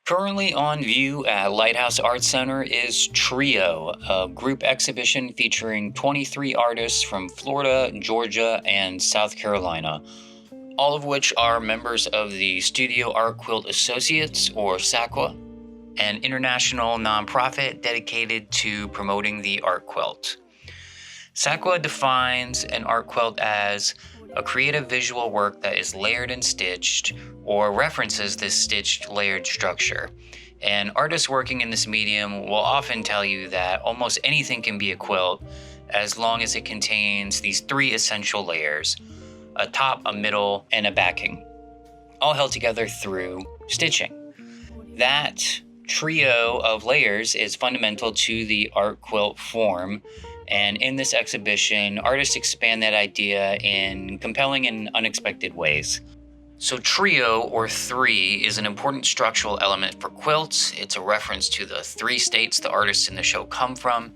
Currently on view at Lighthouse ArtCenter is Trio, a group exhibition featuring 23 artists from Florida, Georgia, and South Carolina, all of which are members of the Studio Art Quilt Associates, or SAQA, an international nonprofit dedicated to promoting the art quilt. SAQA defines an art quilt as a creative visual work that is layered and stitched, or references this stitched layered structure. And artists working in this medium will often tell you that almost anything can be a quilt as long as it contains these three essential layers: a top, a middle, and a backing, all held together through stitching. That trio of layers is fundamental to the art quilt form. And in this exhibition, artists expand that idea in compelling and unexpected ways. So trio, or three, is an important structural element for quilts. It's a reference to the three states the artists in the show come from.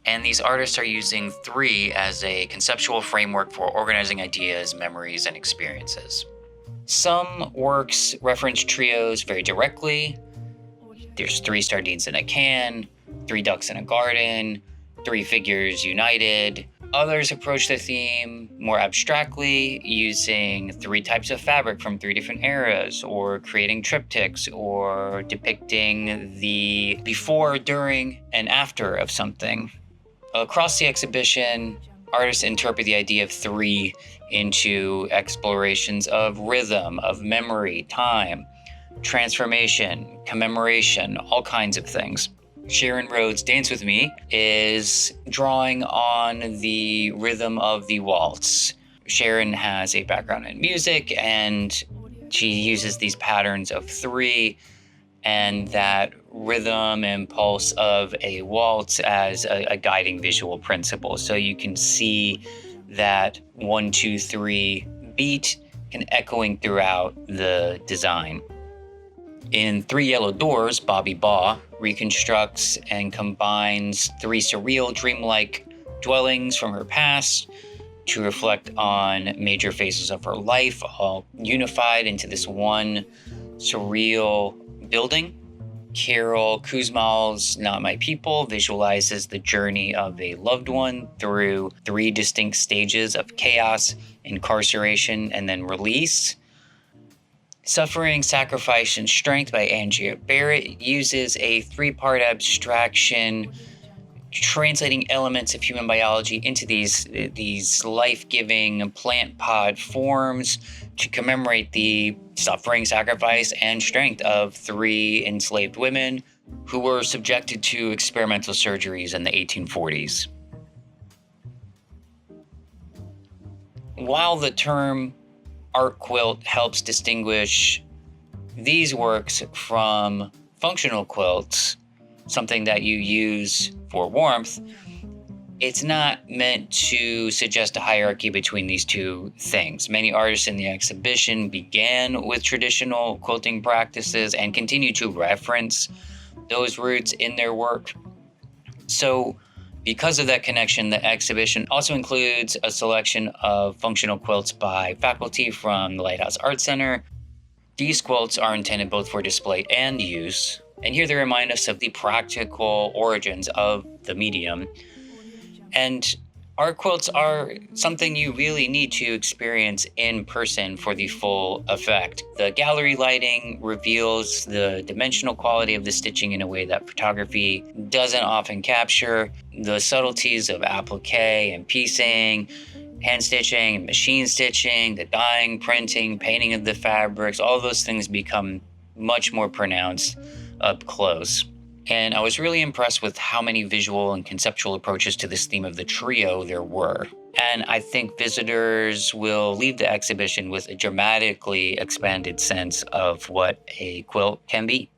And these artists are using three as a conceptual framework for organizing ideas, memories, and experiences. Some works reference trios very directly. There's 3 sardines in a can, 3 ducks in a garden, 3 figures united. Others approach the theme more abstractly, using 3 types of fabric from 3 different eras, or creating triptychs, or depicting the before, during, and after of something. Across the exhibition, artists interpret the idea of 3 into explorations of rhythm, of memory, time, transformation, commemoration, all kinds of things. Sharon Rhodes' Dance With Me is drawing on the rhythm of the waltz. Sharon has a background in music, and she uses these patterns of 3 and that rhythm and pulse of a waltz as a guiding visual principle. So you can see that 1, 2, 3 beat echoing throughout the design. In 3 Yellow Doors, Bobby Baugh reconstructs and combines 3 surreal, dreamlike dwellings from her past to reflect on major phases of her life, all unified into this one surreal building. Carol Kuzmal's Not My People visualizes the journey of a loved one through 3 distinct stages of chaos, incarceration, and then release. Suffering, Sacrifice, and Strength by Andrea Barrett uses a 3-part abstraction, translating elements of human biology into these life-giving plant pod forms to commemorate the suffering, sacrifice, and strength of 3 enslaved women who were subjected to experimental surgeries in the 1840s. While the term art quilt helps distinguish these works from functional quilts, something that you use for warmth, it's not meant to suggest a hierarchy between these 2 things. Many artists in the exhibition began with traditional quilting practices and continue to reference those roots in their work. So because of that connection, the exhibition also includes a selection of functional quilts by faculty from the Lighthouse ArtCenter. These quilts are intended both for display and use, and here they remind us of the practical origins of the medium. And art quilts are something you really need to experience in person for the full effect. The gallery lighting reveals the dimensional quality of the stitching in a way that photography doesn't often capture. The subtleties of applique and piecing, hand stitching, machine stitching, the dyeing, printing, painting of the fabrics, all those things become much more pronounced up close. And I was really impressed with how many visual and conceptual approaches to this theme of the trio there were. And I think visitors will leave the exhibition with a dramatically expanded sense of what a quilt can be.